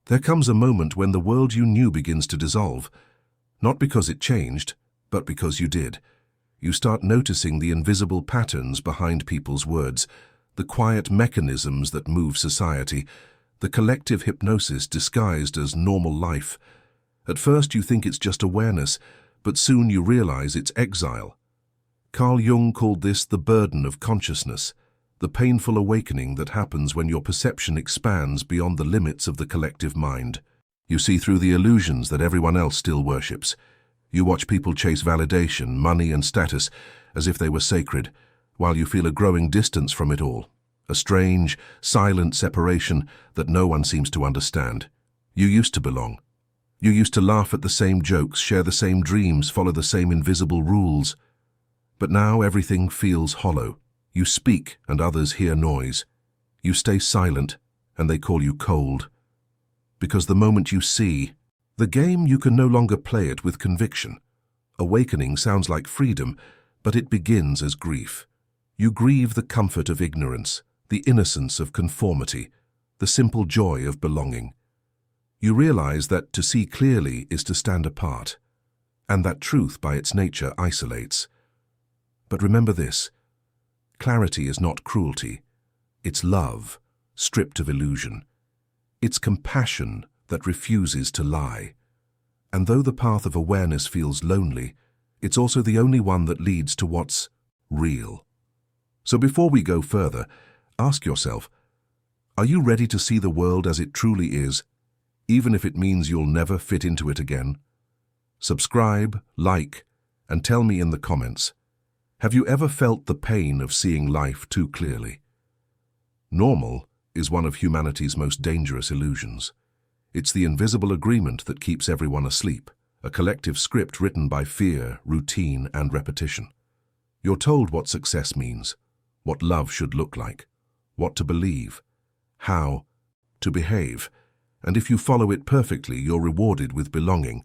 There comes a moment when the world you knew begins to dissolve, not because it changed, but because you did. You start noticing the invisible patterns behind people's words, the quiet mechanisms that move society, the collective hypnosis disguised as normal life. At first you think it's just awareness, but soon you realize it's exile. Carl Jung called this the burden of consciousness, the painful awakening that happens when your perception expands beyond the limits of the collective mind. You see through the illusions that everyone else still worships. You watch people chase validation, money and status as if they were sacred, while you feel a growing distance from it all, a strange, silent separation that no one seems to understand. You used to belong. You used to laugh at the same jokes, share the same dreams, follow the same invisible rules. But now everything feels hollow. You speak and others hear noise. You stay silent and they call you cold. Because the moment you see the game, you can no longer play it with conviction. Awakening sounds like freedom, but it begins as grief. You grieve the comfort of ignorance, the innocence of conformity, the simple joy of belonging. You realize that to see clearly is to stand apart, and that truth by its nature isolates. But remember this: clarity is not cruelty. It's love, stripped of illusion. It's compassion that refuses to lie. And though the path of awareness feels lonely, it's also the only one that leads to what's real. So before we go further, ask yourself, are you ready to see the world as it truly is, even if it means you'll never fit into it again? Subscribe, like, and tell me in the comments, have you ever felt the pain of seeing life too clearly? Normal is one of humanity's most dangerous illusions. It's the invisible agreement that keeps everyone asleep, a collective script written by fear, routine, and repetition. You're told what success means, what love should look like, what to believe, how to behave, and if you follow it perfectly, you're rewarded with belonging.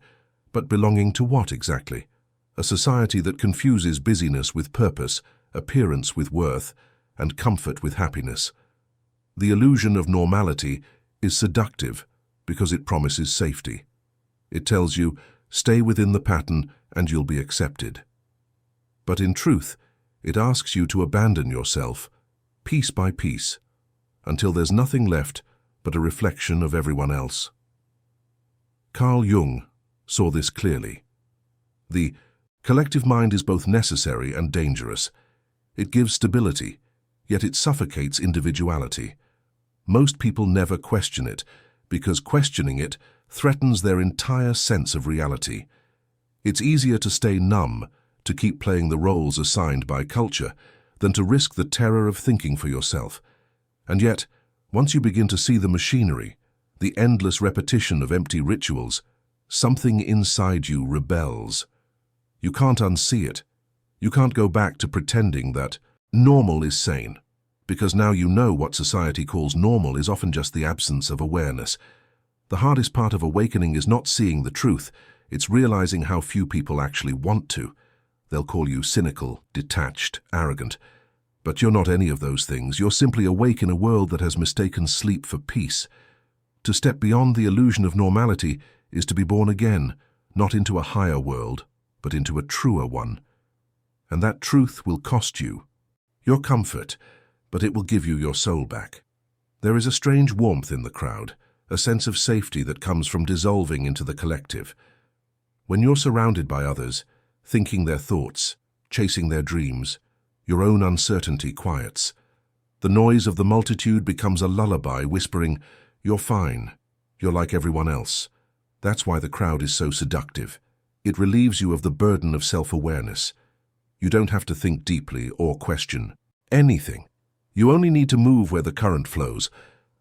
But belonging to what exactly? A society that confuses busyness with purpose, appearance with worth, and comfort with happiness. The illusion of normality is seductive because it promises safety. It tells you, stay within the pattern and you'll be accepted. But in truth, it asks you to abandon yourself, piece by piece, until there's nothing left but a reflection of everyone else. Carl Jung saw this clearly. The collective mind is both necessary and dangerous. It gives stability, yet it suffocates individuality. Most people never question it, because questioning it threatens their entire sense of reality. It's easier to stay numb, to keep playing the roles assigned by culture, than to risk the terror of thinking for yourself. And yet, once you begin to see the machinery, the endless repetition of empty rituals, something inside you rebels. You can't unsee it. You can't go back to pretending that normal is sane, because now you know what society calls normal is often just the absence of awareness. The hardest part of awakening is not seeing the truth, it's realizing how few people actually want to. They'll call you cynical, detached, arrogant. But you're not any of those things. You're simply awake in a world that has mistaken sleep for peace. To step beyond the illusion of normality is to be born again, not into a higher world, but into a truer one. And that truth will cost you your comfort, but it will give you your soul back. There is a strange warmth in the crowd, a sense of safety that comes from dissolving into the collective. When you're surrounded by others, thinking their thoughts, chasing their dreams, your own uncertainty quiets. The noise of the multitude becomes a lullaby whispering, "You're fine. You're like everyone else." That's why the crowd is so seductive. It relieves you of the burden of self-awareness. You don't have to think deeply or question anything. You only need to move where the current flows.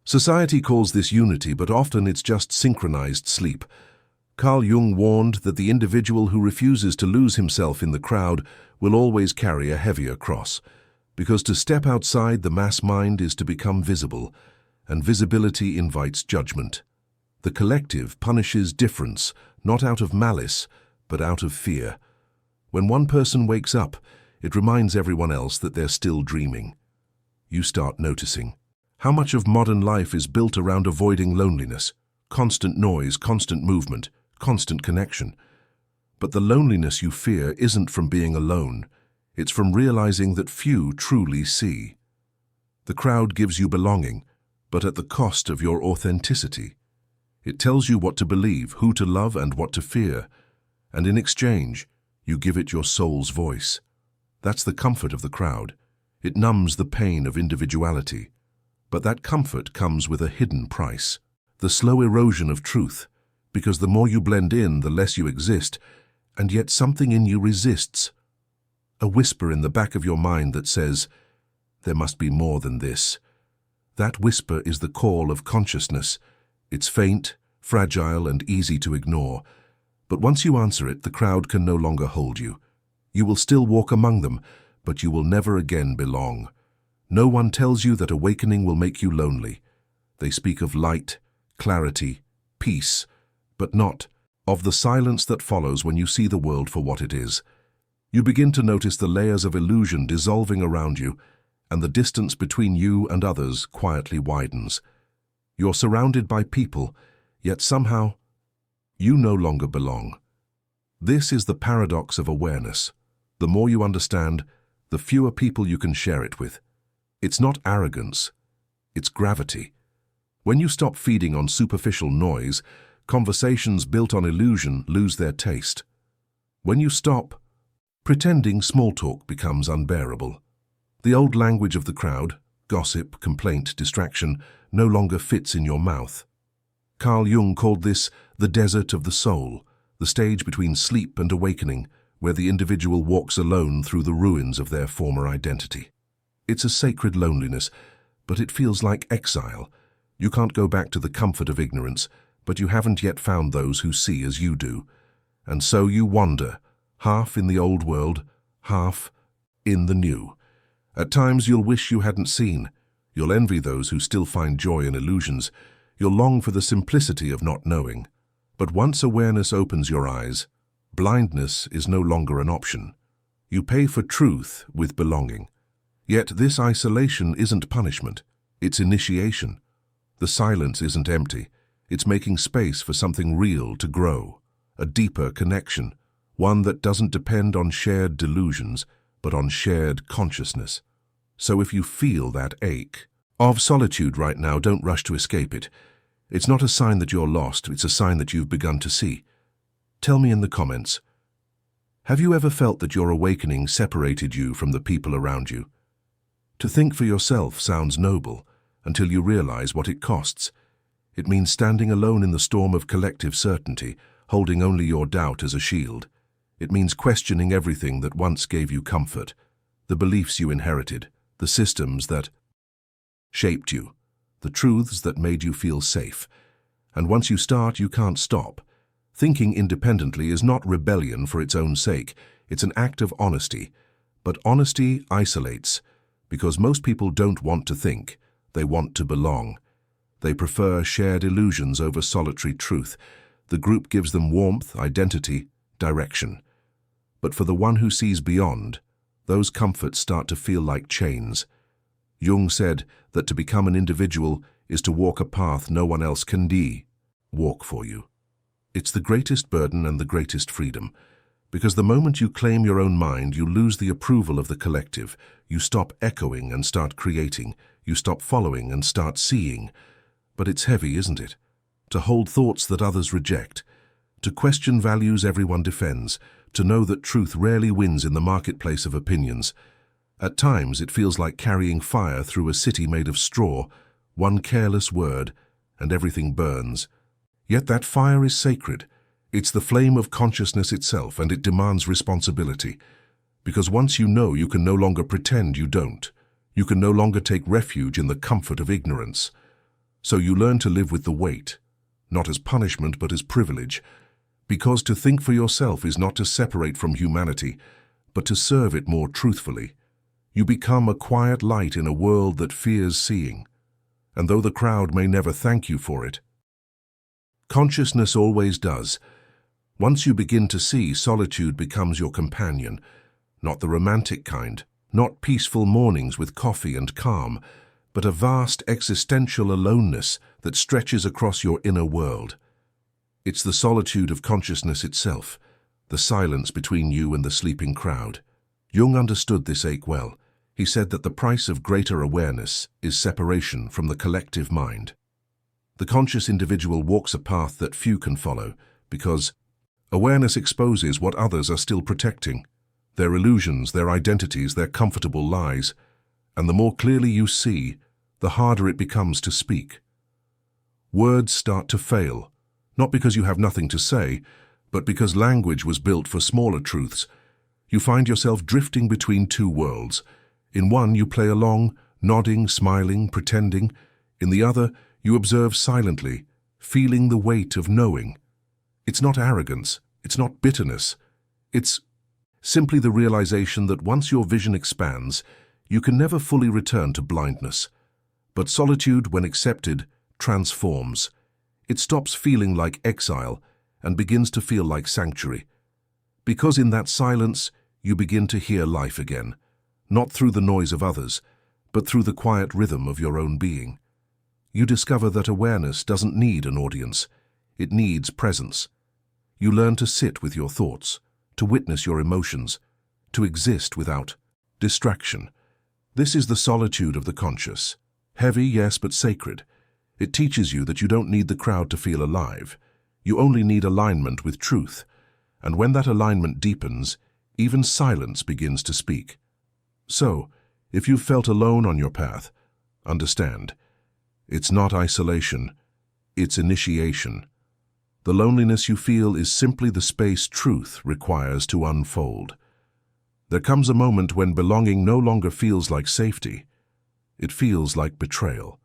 Society calls this unity, but often it's just synchronized sleep. Carl Jung warned that the individual who refuses to lose himself in the crowd will always carry a heavier cross, because to step outside the mass mind is to become visible, and visibility invites judgment. The collective punishes difference, not out of malice, but out of fear. When one person wakes up, it reminds everyone else that they're still dreaming. You start noticing how much of modern life is built around avoiding loneliness, constant noise, constant movement, constant connection. But the loneliness you fear isn't from being alone. It's from realizing that few truly see. The crowd gives you belonging, but at the cost of your authenticity. It tells you what to believe, who to love, and what to fear. And in exchange, you give it your soul's voice. That's the comfort of the crowd. It numbs the pain of individuality. But that comfort comes with a hidden price. The slow erosion of truth, because the more you blend in, the less you exist, and yet something in you resists. A whisper in the back of your mind that says, there must be more than this. That whisper is the call of consciousness. It's faint, fragile, and easy to ignore. But once you answer it, the crowd can no longer hold you. You will still walk among them, but you will never again belong. No one tells you that awakening will make you lonely. They speak of light, clarity, peace, but not of the silence that follows when you see the world for what it is. You begin to notice the layers of illusion dissolving around you, and the distance between you and others quietly widens. You're surrounded by people, yet somehow you no longer belong. This is the paradox of awareness. The more you understand, the fewer people you can share it with. It's not arrogance, it's gravity. When you stop feeding on superficial noise, conversations built on illusion lose their taste. When you stop pretending, small talk becomes unbearable. The old language of the crowd, gossip, complaint, distraction, no longer fits in your mouth. Carl Jung called this the desert of the soul, the stage between sleep and awakening, where the individual walks alone through the ruins of their former identity. It's a sacred loneliness, but it feels like exile. You can't go back to the comfort of ignorance, but you haven't yet found those who see as you do. And so you wander, half in the old world, half in the new. At times you'll wish you hadn't seen. You'll envy those who still find joy in illusions. You'll long for the simplicity of not knowing. But once awareness opens your eyes, blindness is no longer an option. You pay for truth with belonging. Yet this isolation isn't punishment, it's initiation. The silence isn't empty, it's making space for something real to grow, a deeper connection, one that doesn't depend on shared delusions, but on shared consciousness. So if you feel that ache of solitude right now, don't rush to escape it. It's not a sign that you're lost, it's a sign that you've begun to see. Tell me in the comments, have you ever felt that your awakening separated you from the people around you? To think for yourself sounds noble, until you realize what it costs. It means standing alone in the storm of collective certainty, holding only your doubt as a shield. It means questioning everything that once gave you comfort, the beliefs you inherited, the systems that shaped you, the truths that made you feel safe. And once you start, you can't stop. Thinking independently is not rebellion for its own sake, it's an act of honesty. But honesty isolates, because most people don't want to think, they want to belong. They prefer shared illusions over solitary truth. The group gives them warmth, identity, direction. But for the one who sees beyond, those comforts start to feel like chains. Jung said that to become an individual is to walk a path no one else can walk for you. It's the greatest burden and the greatest freedom, because the moment you claim your own mind, you lose the approval of the collective. You stop echoing and start creating. You stop following and start seeing. But it's heavy, isn't it? To hold thoughts that others reject, to question values everyone defends, to know that truth rarely wins in the marketplace of opinions. At times it feels like carrying fire through a city made of straw, one careless word, and everything burns. Yet that fire is sacred. It's the flame of consciousness itself, and it demands responsibility. Because once you know, you can no longer pretend you don't. You can no longer take refuge in the comfort of ignorance. So you learn to live with the weight, not as punishment but as privilege. Because to think for yourself is not to separate from humanity, but to serve it more truthfully. You become a quiet light in a world that fears seeing. And though the crowd may never thank you for it, consciousness always does. Once you begin to see, solitude becomes your companion, not the romantic kind, not peaceful mornings with coffee and calm, but a vast existential aloneness that stretches across your inner world. It's the solitude of consciousness itself, the silence between you and the sleeping crowd. Jung understood this ache well. He said that the price of greater awareness is separation from the collective mind. The conscious individual walks a path that few can follow, because awareness exposes what others are still protecting, their illusions, their identities, their comfortable lies, and the more clearly you see, the harder it becomes to speak. Words start to fail, not because you have nothing to say, but because language was built for smaller truths. You find yourself drifting between two worlds. In one, you play along, nodding, smiling, pretending. In the other, you observe silently, feeling the weight of knowing. It's not arrogance, it's not bitterness. It's simply the realization that once your vision expands, you can never fully return to blindness. But solitude, when accepted, transforms. It stops feeling like exile and begins to feel like sanctuary. Because in that silence, you begin to hear life again, not through the noise of others, but through the quiet rhythm of your own being. You discover that awareness doesn't need an audience, it needs presence. You learn to sit with your thoughts, to witness your emotions, to exist without distraction. This is the solitude of the conscious. Heavy, yes, but sacred. It teaches you that you don't need the crowd to feel alive. You only need alignment with truth. And when that alignment deepens, even silence begins to speak. So, if you've felt alone on your path, understand. It's not isolation, it's initiation. The loneliness you feel is simply the space truth requires to unfold. There comes a moment when belonging no longer feels like safety. It feels like betrayal.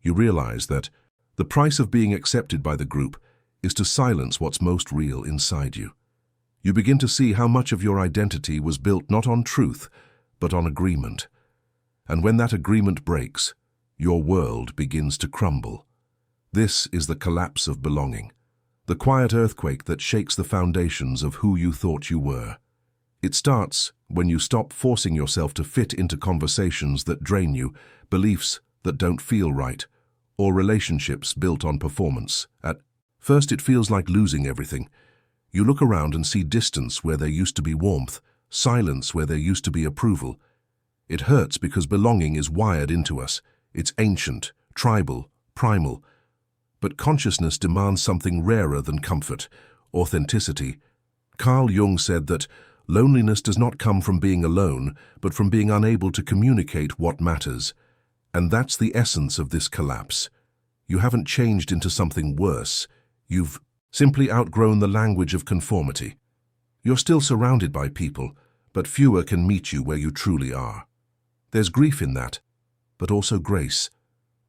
You realize that the price of being accepted by the group is to silence what's most real inside you. You begin to see how much of your identity was built not on truth, but on agreement. And when that agreement breaks, your world begins to crumble. This is the collapse of belonging, the quiet earthquake that shakes the foundations of who you thought you were. It starts when you stop forcing yourself to fit into conversations that drain you, beliefs that don't feel right, or relationships built on performance. At first it feels like losing everything. You look around and see distance where there used to be warmth, silence where there used to be approval. It hurts because belonging is wired into us. It's ancient, tribal, primal. But consciousness demands something rarer than comfort, authenticity. Carl Jung said that loneliness does not come from being alone, but from being unable to communicate what matters. And that's the essence of this collapse. You haven't changed into something worse. You've simply outgrown the language of conformity. You're still surrounded by people, but fewer can meet you where you truly are. There's grief in that, but also grace,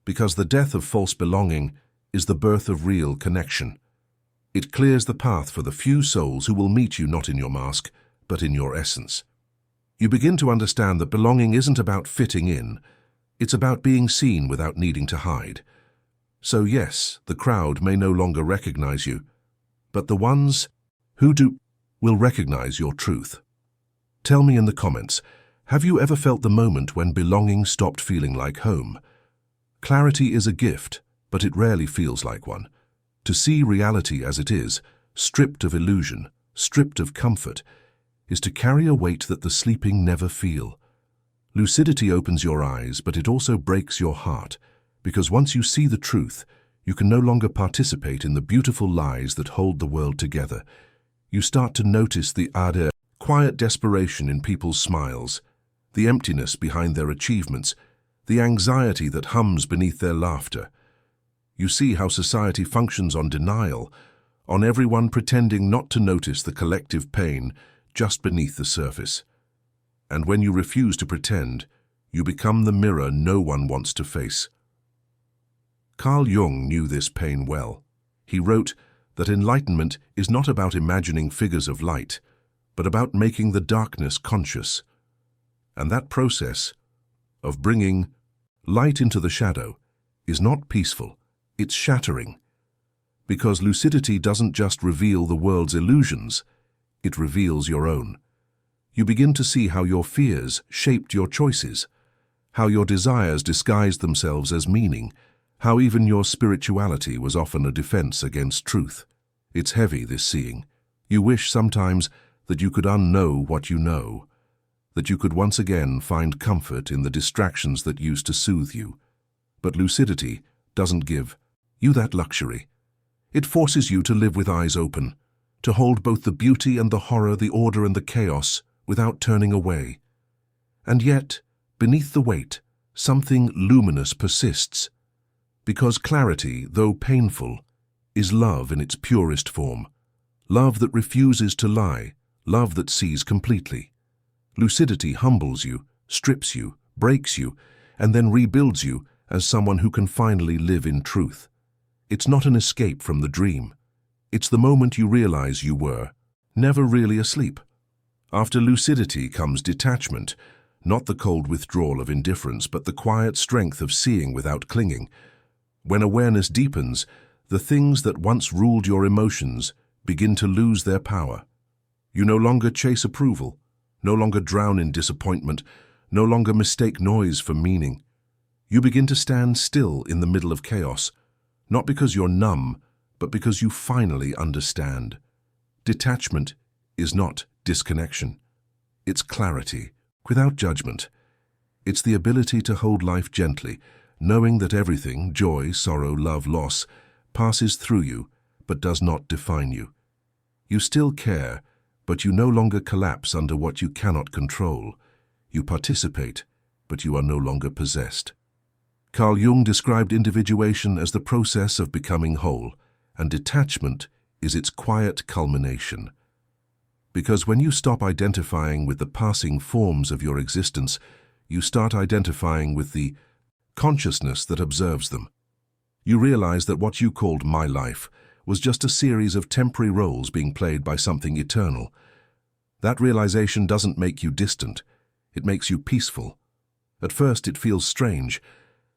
because the death of false belonging is the birth of real connection. It clears the path for the few souls who will meet you not in your mask, but in your essence. You begin to understand that belonging isn't about fitting in, it's about being seen without needing to hide. So yes, the crowd may no longer recognize you, but the ones who do will recognize your truth. Tell me in the comments, have you ever felt the moment when belonging stopped feeling like home? Clarity is a gift, but it rarely feels like one. To see reality as it is, stripped of illusion, stripped of comfort, is to carry a weight that the sleeping never feel. Lucidity opens your eyes, but it also breaks your heart, because once you see the truth, you can no longer participate in the beautiful lies that hold the world together. You start to notice the quiet desperation in people's smiles, the emptiness behind their achievements, the anxiety that hums beneath their laughter. You see how society functions on denial, on everyone pretending not to notice the collective pain just beneath the surface. And when you refuse to pretend, you become the mirror no one wants to face. Carl Jung knew this pain well. He wrote that enlightenment is not about imagining figures of light, but about making the darkness conscious. And that process of bringing light into the shadow is not peaceful, it's shattering. Because lucidity doesn't just reveal the world's illusions, it reveals your own. You begin to see how your fears shaped your choices, how your desires disguised themselves as meaning, how even your spirituality was often a defense against truth. It's heavy, this seeing. You wish sometimes that you could unknow what you know, that you could once again find comfort in the distractions that used to soothe you. But lucidity doesn't give you that luxury. It forces you to live with eyes open, to hold both the beauty and the horror, the order and the chaos, without turning away. And yet, beneath the weight, something luminous persists, because clarity, though painful, is love in its purest form, love that refuses to lie, love that sees completely. Lucidity humbles you, strips you, breaks you, and then rebuilds you as someone who can finally live in truth. It's not an escape from the dream. It's the moment you realize you were never really asleep. After lucidity comes detachment, not the cold withdrawal of indifference, but the quiet strength of seeing without clinging. When awareness deepens, the things that once ruled your emotions begin to lose their power. You no longer chase approval, no longer drown in disappointment, no longer mistake noise for meaning. You begin to stand still in the middle of chaos, not because you're numb, but because you finally understand. Detachment is not disconnection. It's clarity, without judgment. It's the ability to hold life gently, knowing that everything, joy, sorrow, love, loss, passes through you, but does not define you. You still care, but you no longer collapse under what you cannot control. You participate, but you are no longer possessed. Carl Jung described individuation as the process of becoming whole, and detachment is its quiet culmination. Because when you stop identifying with the passing forms of your existence, you start identifying with the consciousness that observes them. You realize that what you called my life was just a series of temporary roles being played by something eternal. That realization doesn't make you distant. It makes you peaceful. At first it feels strange,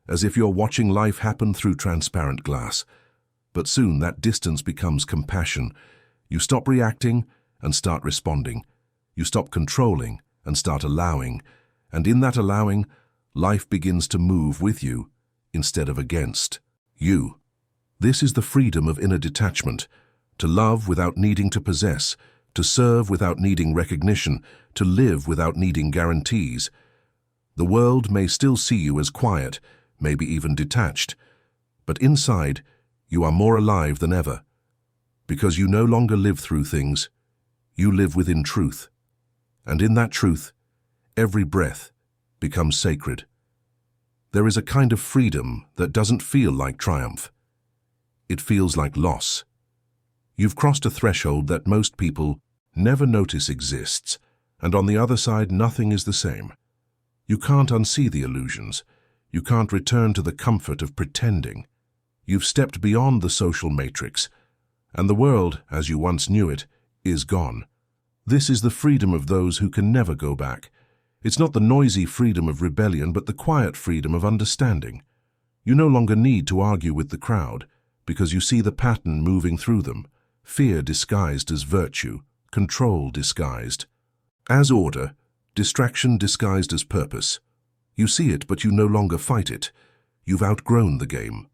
as if you're watching life happen through transparent glass. But soon that distance becomes compassion. You stop reacting and start responding. You stop controlling and start allowing. And in that allowing, life begins to move with you instead of against you. This is the freedom of inner detachment, to love without needing to possess, to serve without needing recognition, to live without needing guarantees. The world may still see you as quiet, maybe even detached, but inside you are more alive than ever, because you no longer live through things, you live within truth. And in that truth, every breath becomes sacred. There is a kind of freedom that doesn't feel like triumph. It feels like loss. You've crossed a threshold that most people never notice exists, and on the other side nothing is the same. You can't unsee the illusions. You can't return to the comfort of pretending. You've stepped beyond the social matrix, and the world, as you once knew it, is gone. This is the freedom of those who can never go back. It's not the noisy freedom of rebellion, but the quiet freedom of understanding. You no longer need to argue with the crowd, because you see the pattern moving through them, fear disguised as virtue, control disguised as order, distraction disguised as purpose. You see it, but you no longer fight it. You've outgrown the game.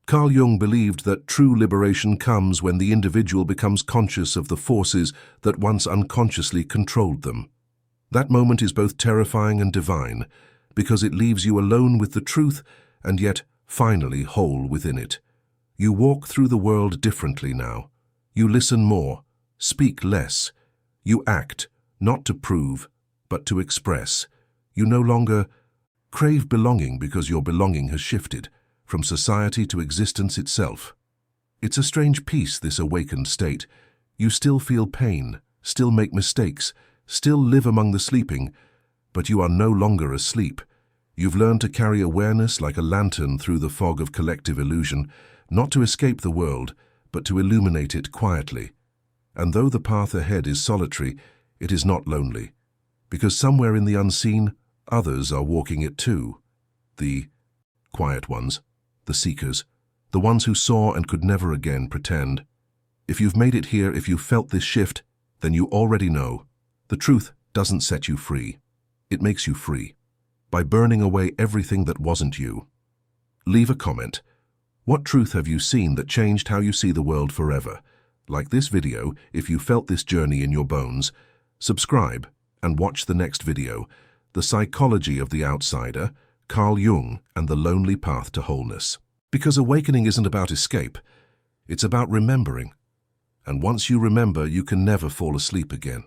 Carl Jung believed that true liberation comes when the individual becomes conscious of the forces that once unconsciously controlled them. That moment is both terrifying and divine, because it leaves you alone with the truth and yet finally whole within it. You walk through the world differently now. You listen more, speak less. You act, not to prove, but to express. You no longer crave belonging because your belonging has shifted from society to existence itself. It's a strange peace, this awakened state. You still feel pain, still make mistakes, still live among the sleeping, but you are no longer asleep. You've learned to carry awareness like a lantern through the fog of collective illusion, not to escape the world, but to illuminate it quietly. And though the path ahead is solitary, it is not lonely, because somewhere in the unseen, others are walking it too. The quiet ones, the seekers, the ones who saw and could never again pretend. If you've made it here, if you've felt this shift, then you already know. The truth doesn't set you free. It makes you free. by burning away everything that wasn't you. Leave a comment. What truth have you seen that changed how you see the world forever? Like this video if you felt this journey in your bones. Subscribe and watch the next video, The Psychology of the Outsider, Carl Jung and the Lonely Path to Wholeness. Because awakening isn't about escape, it's about remembering. And once you remember, you can never fall asleep again.